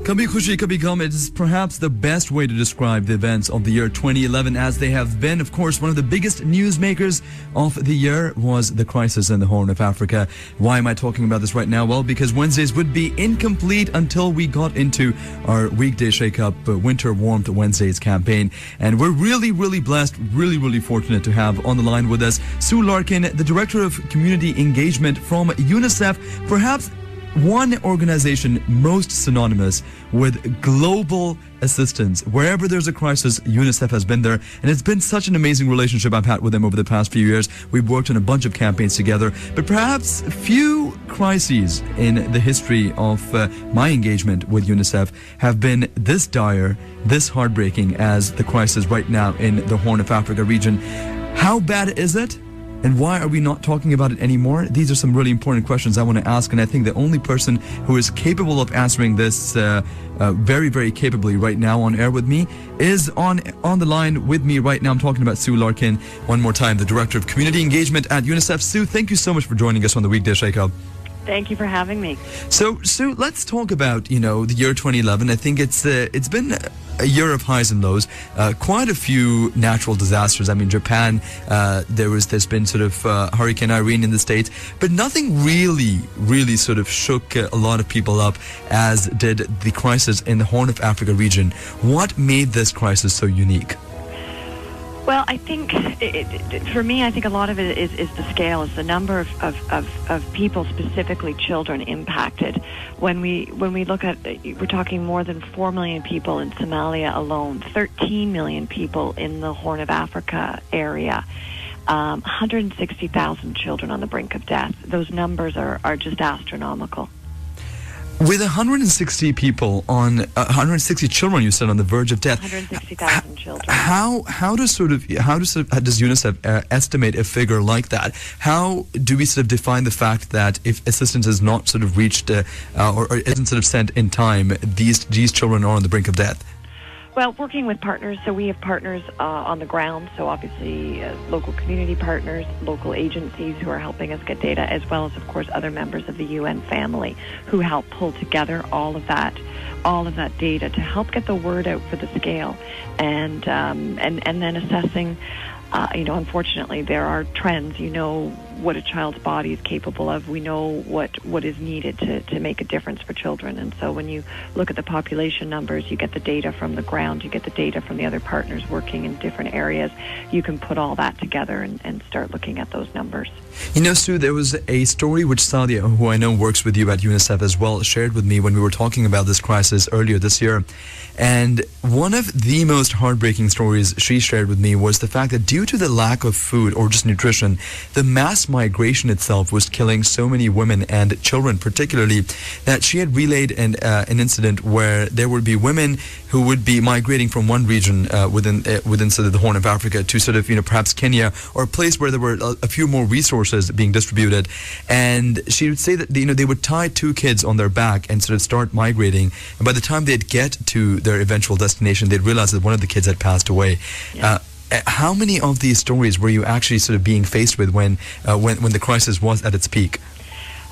Kabhi Khushi Kabhi Gham is perhaps the best way to describe the events of the year 2011, as they have been. Of course, one of the biggest newsmakers of the year was the crisis in the Horn of Africa. Why am I talking about this right now? Well, because Wednesdays would be incomplete until we got into our weekday shake-up Winter Warmth Wednesdays campaign. And we're really blessed, really fortunate to have on the line with us Sue Larkin, the Director of Community Engagement from UNICEF, perhaps one organization most synonymous with global assistance. Wherever there's a crisis, UNICEF has been there, and it's been such an amazing relationship I've had with them over the past few years. We've worked on a bunch of campaigns together, but perhaps few crises in the history of my engagement with UNICEF have been this dire, this heartbreaking as the crisis right now in the Horn of Africa region. How bad is it? And why are we not talking about it anymore? These are some really important questions I want to ask, and I think the only person who is capable of answering this very capably right now on air with me is on the line with me right now. I'm talking about Sue Larkin one more time, the Director of Community Engagement at UNICEF. Sue, thank you so much for joining us on the Weekday Shake-Up. Thank you for having me. So, Sue, let's talk about, the year 2011. I think it's been a year of highs and lows. Quite a few natural disasters. I mean, Japan, there's been sort of Hurricane Irene in the States, but nothing really sort of shook a lot of people up as did the crisis in the Horn of Africa region. What made this crisis so unique? Well, I think, for me, I think a lot of it is the scale, is the number of people, specifically children, impacted. When we look at, we're talking more than 4 million people in Somalia alone, 13 million people in the Horn of Africa area, 160,000 children on the brink of death. Those numbers are just astronomical. With 160 people 160 children, you said, on the verge of death. 160,000 children. How does UNICEF estimate a figure like that? How do we sort of define the fact that if assistance is not sort of reached or isn't sort of sent in time, these children are on the brink of death? Well, working with partners, so we have partners on the ground, so obviously local community partners, local agencies who are helping us get data, as well as, of course, other members of the UN family who help pull together all of that data to help get the word out for the scale, and then assessing. Unfortunately, there are trends. What a child's body is capable of. We know what is needed to make a difference for children. And so when you look at the population numbers, you get the data from the ground, you get the data from the other partners working in different areas. You can put all that together and start looking at those numbers. Sue, there was a story which Sadia, who I know works with you at UNICEF as well, shared with me when we were talking about this crisis earlier this year. And one of the most heartbreaking stories she shared with me was the fact that due to the lack of food or just nutrition, the mass migration itself was killing so many women and children particularly, that she had relayed an incident where there would be women who would be migrating from one region within sort of the Horn of Africa to sort of, perhaps Kenya, or a place where there were a few more resources being distributed. And she would say that, they would tie two kids on their back and sort of start migrating. And by the time they'd get to their eventual destination, they'd realize that one of the kids had passed away. Yeah. How many of these stories were you actually sort of being faced with when the crisis was at its peak?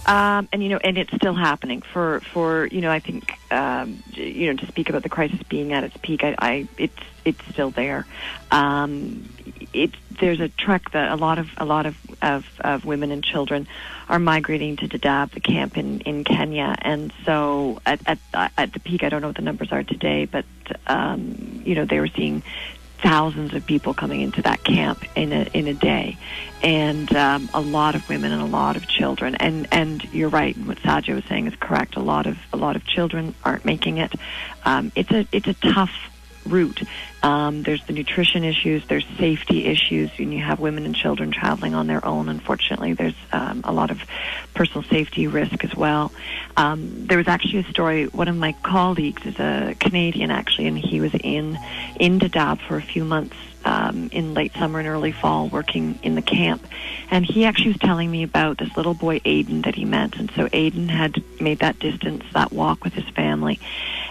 And it's still happening. For I think to speak about the crisis being at its peak, it's still there. There's a trek that a lot of women and children are migrating to Dadaab, the camp in Kenya, and so at the peak, I don't know what the numbers are today, but they were seeing thousands of people coming into that camp in a day, and a lot of women and a lot of children. And you're right, what Sadia was saying is correct. A lot of children aren't making it. It's a tough route. There's the nutrition issues, there's safety issues. When you have women and children traveling on their own, unfortunately, there's a lot of personal safety risk as well. There was actually a story, one of my colleagues is a Canadian actually, and he was in Dadaab for a few months in late summer and early fall working in the camp. And he actually was telling me about this little boy, Aiden, that he met. And so Aiden had made that distance, that walk with his family.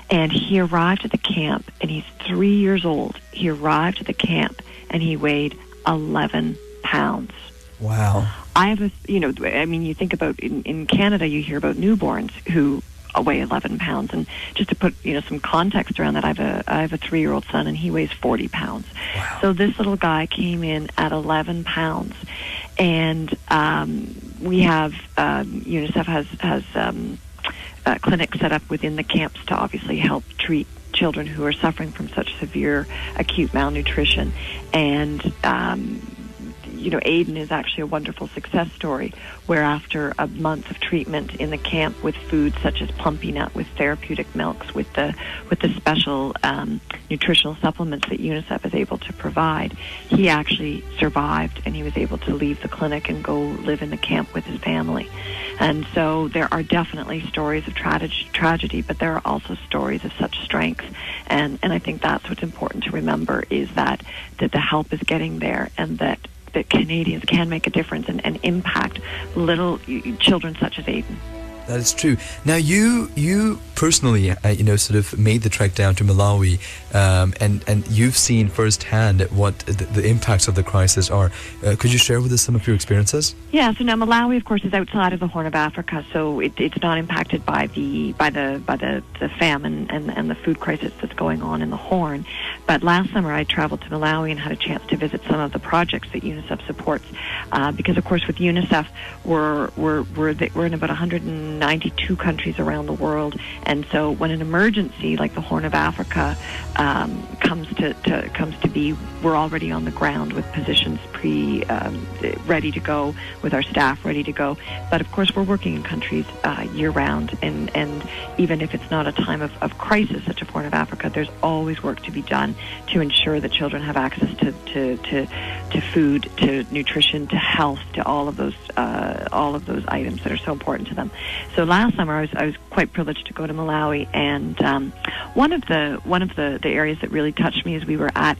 And he arrived at the camp, and he's 3 years old. He arrived at the camp, and he weighed 11 pounds. Wow. I have you think about in Canada, you hear about newborns who weigh 11 pounds. And just to put some context around that, I have a 3-year-old son, and he weighs 40 pounds. Wow. So this little guy came in at 11 pounds, and we have UNICEF has clinics set up within the camps to obviously help treat children who are suffering from such severe acute malnutrition. And Aiden is actually a wonderful success story, where after a month of treatment in the camp with foods such as Plumpy Nut, with therapeutic milks, with the special nutritional supplements that UNICEF is able to provide, he actually survived, and he was able to leave the clinic and go live in the camp with his family. And so there are definitely stories of tragedy, but there are also stories of such strength. And I think that's what's important to remember, is that the help is getting there, and that Canadians can make a difference and impact little children such as Aiden. That is true. Now, you personally, sort of made the trek down to Malawi, and you've seen firsthand what the impacts of the crisis are. Could you share with us some of your experiences? Yeah. So now Malawi, of course, is outside of the Horn of Africa, so it's not impacted by the famine and the food crisis that's going on in the Horn. But last summer, I traveled to Malawi and had a chance to visit some of the projects that UNICEF supports, because, of course, with UNICEF, we're in about 192 countries around the world, and so when an emergency like the Horn of Africa comes to be, we're already on the ground with positions ready to go, with our staff ready to go. But of course, we're working in countries year round, and even if it's not a time of crisis such as Horn of Africa, there's always work to be done to ensure that children have access to food, to nutrition, to health, to all of those items that are so important to them. So last summer, I was quite privileged to go to Malawi, and one of the areas that really touched me is we were at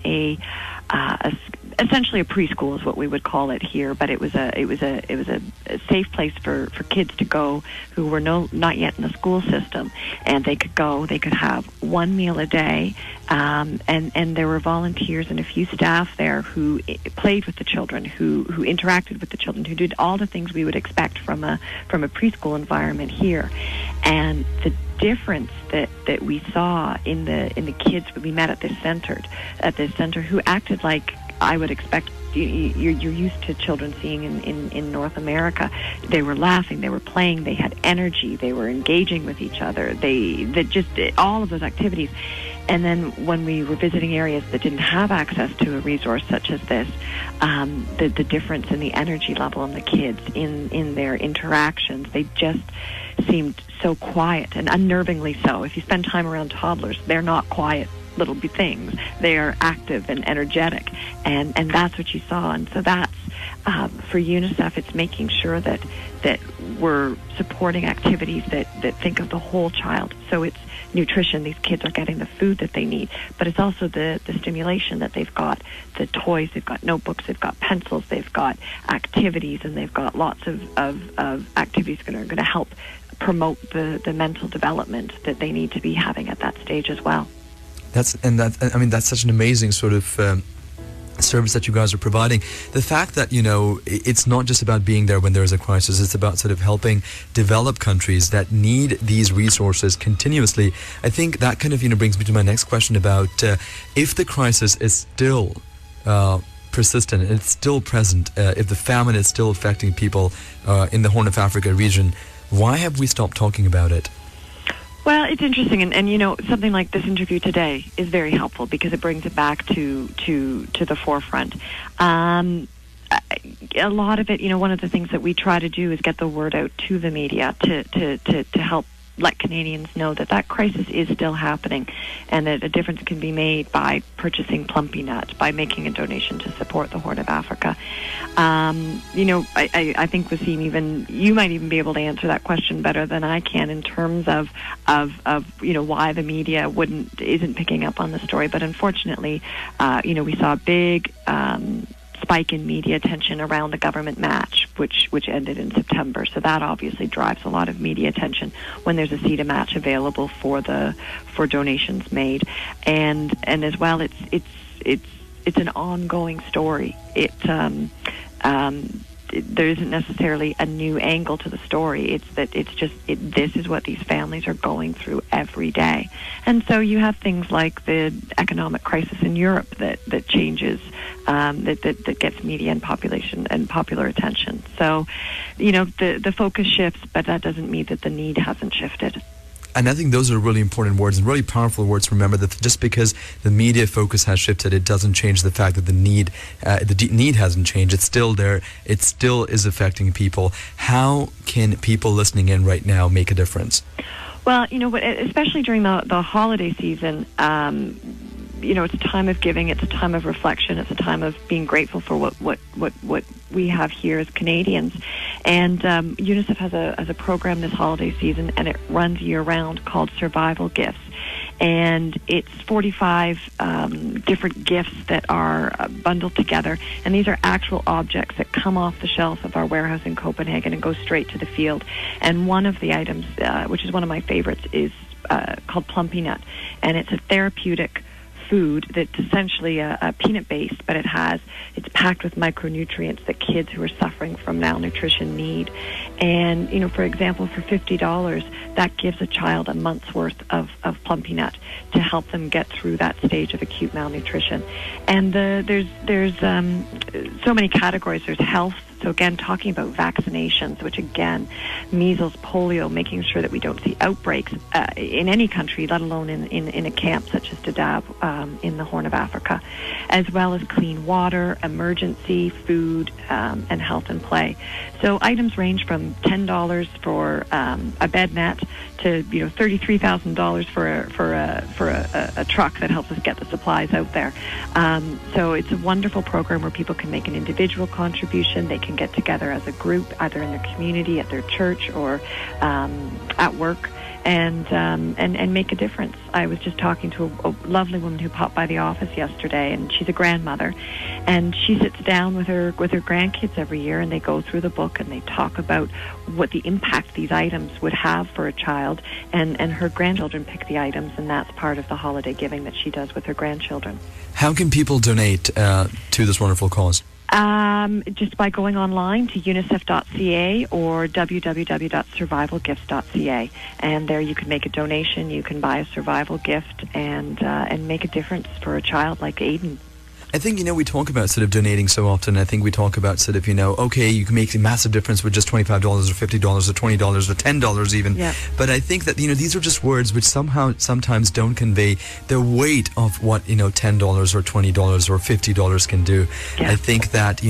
essentially a preschool is what we would call it here, but it was a safe place for kids to go who were not yet in the school system, and they could have one meal a day, and there were volunteers and a few staff there who played with the children, who interacted with the children, who did all the things we would expect from a preschool environment here. And the difference that we saw in the kids we met at this center who acted like I would expect you're used to children seeing in North America. They were laughing, they were playing, they had energy, they were engaging with each other. They just all of those activities. And then when we were visiting areas that didn't have access to a resource such as this, the difference in the energy level in the kids, in their interactions, they just seemed so quiet, and unnervingly so. If you spend time around toddlers, they're not quiet little things. They are active and energetic, and that's what you saw. And so that's for UNICEF, it's making sure that we're supporting activities that think of the whole child. So it's nutrition, these kids are getting the food that they need, but it's also the stimulation that they've got, the toys, they've got notebooks, they've got pencils, they've got activities, and they've got lots of activities that are going to help promote the mental development that they need to be having at that stage as well. That's such an amazing sort of service that you guys are providing. The fact that, it's not just about being there when there is a crisis, it's about sort of helping develop countries that need these resources continuously. I think that kind of, brings me to my next question about if the crisis is still persistent, it's still present, if the famine is still affecting people in the Horn of Africa region, why have we stopped talking about it? Well, it's interesting, and something like this interview today is very helpful because it brings it back to the forefront. A lot of it, one of the things that we try to do is get the word out to the media to help let Canadians know that crisis is still happening, and that a difference can be made by purchasing Plumpy Nut, by making a donation to support the Horn of Africa. I think, Wasim, even you might even be able to answer that question better than I can in terms of why the media isn't picking up on the story. But unfortunately, we saw a big spike in media attention around the government match, which ended in September. So that obviously drives a lot of media attention when there's a CETA match available for donations made, and as well, it's an ongoing story. there isn't necessarily a new angle to the story. It's that this is what these families are going through every day. And so you have things like the economic crisis in Europe that changes, that gets media and population and popular attention. So, the focus shifts, but that doesn't mean that the need hasn't shifted. And I think those are really important words and really powerful words to remember, that just because the media focus has shifted, it doesn't change the fact that the need hasn't changed. It's still there. It still is affecting people. How can people listening in right now make a difference? Well, especially during the holiday season, it's a time of giving. It's a time of reflection. It's a time of being grateful for what we have here as Canadians. And UNICEF has a program this holiday season, and it runs year-round, called Survival Gifts. And it's 45 different gifts that are bundled together. And these are actual objects that come off the shelf of our warehouse in Copenhagen and go straight to the field. And one of the items, which is one of my favorites, is called Plumpy Nut. And it's a therapeutic food that's essentially a peanut based, but it's packed with micronutrients that kids who are suffering from malnutrition need. And for example, for $50, that gives a child a month's worth of Plumpy Nut to help them get through that stage of acute malnutrition. And there's so many categories. There's health. So again, talking about vaccinations, which again, measles, polio, making sure that we don't see outbreaks in any country, let alone in a camp such as Dadaab in the Horn of Africa, as well as clean water, emergency, food, and health and play. So items range from $10 for a bed mat to $33,000 for a truck that helps us get the supplies out there. So it's a wonderful program where people can make an individual contribution. They can get together as a group, either in their community, at their church, or at work, and make a difference. I was just talking to a lovely woman who popped by the office yesterday, and she's a grandmother, and she sits down with her grandkids every year, and they go through the book and they talk about what the impact these items would have for a child, and her grandchildren pick the items, and that's part of the holiday giving that she does with her grandchildren. How can people donate to this wonderful cause? Just by going online to unicef.ca or www.survivalgifts.ca, and there you can make a donation. You can buy a survival gift and make a difference for a child like Aiden. I think, we talk about sort of donating so often. I think we talk about sort of, okay, you can make a massive difference with just $25 or $50 or $20 or $10 even. Yeah. But I think that, these are just words which sometimes don't convey the weight of what, $10 or $20 or $50 can do. Yeah. I think that,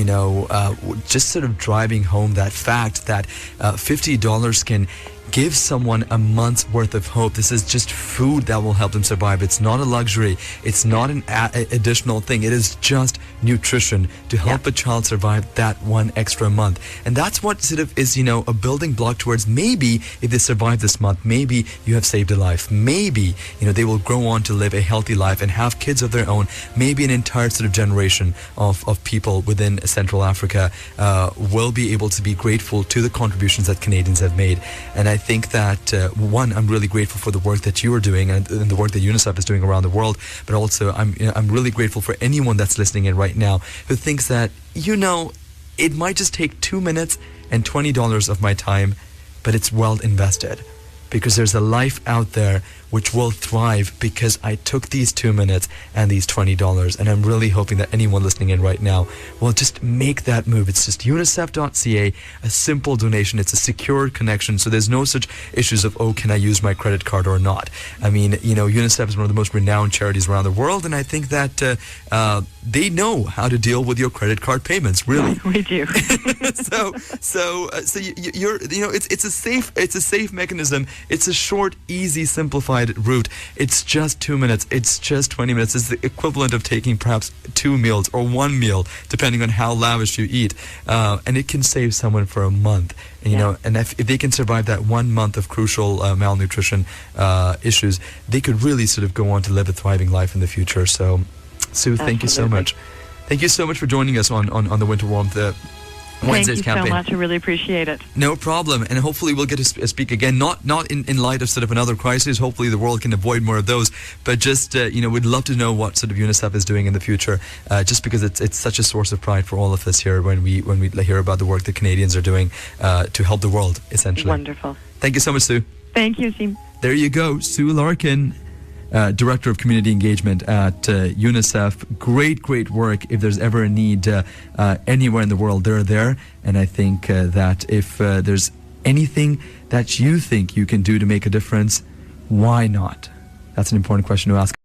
just sort of driving home that fact that $50 can give someone a month's worth of hope. This is just food that will help them survive. It's not a luxury. It's not an additional thing. It is just nutrition to help a child survive that one extra month. And that's what sort of is, a building block towards, maybe if they survive this month, maybe you have saved a life. Maybe, they will grow on to live a healthy life and have kids of their own. Maybe an entire sort of generation of people within Central Africa will be able to be grateful to the contributions that Canadians have made. And I think that, one, I'm really grateful for the work that you are doing and the work that UNICEF is doing around the world, but also I'm really grateful for anyone that's listening in right now who thinks that, it might just take 2 minutes and $20 of my time, but it's well invested, because there's a life out there which will thrive because I took these 2 minutes and these $20. And I'm really hoping that anyone listening in right now will just make that move. It's just unicef.ca, a simple donation. It's a secure connection, so there's no such issues of, can I use my credit card or not? I mean, UNICEF is one of the most renowned charities around the world, and I think that they know how to deal with your credit card payments, really. We do. so it's a safe mechanism. It's a short, easy, simplified route. It's just 2 minutes. It's just 20 minutes. It's the equivalent of taking perhaps 2 meals or 1 meal, depending on how lavish you eat. And it can save someone for a month. And, and if they can survive that 1 month of crucial malnutrition issues, they could really sort of go on to live a thriving life in the future. So, Sue, thank you so much. Thank you so much for joining us on the Winter Warmth. Wednesday's Thank you campaign. so much. I really appreciate it. No problem, and hopefully we'll get to speak again. Not in light of sort of another crisis. Hopefully the world can avoid more of those. But just we'd love to know what sort of UNICEF is doing in the future. Just because it's such a source of pride for all of us here when we hear about the work that Canadians are doing to help the world, essentially. Wonderful. Thank you so much, Sue. Thank you, Seem. There you go, Sue Larkin, Director of Community Engagement at UNICEF. Great work. If there's ever a need anywhere in the world, they're there. And I think that if there's anything that you think you can do to make a difference, why not? That's an important question to ask.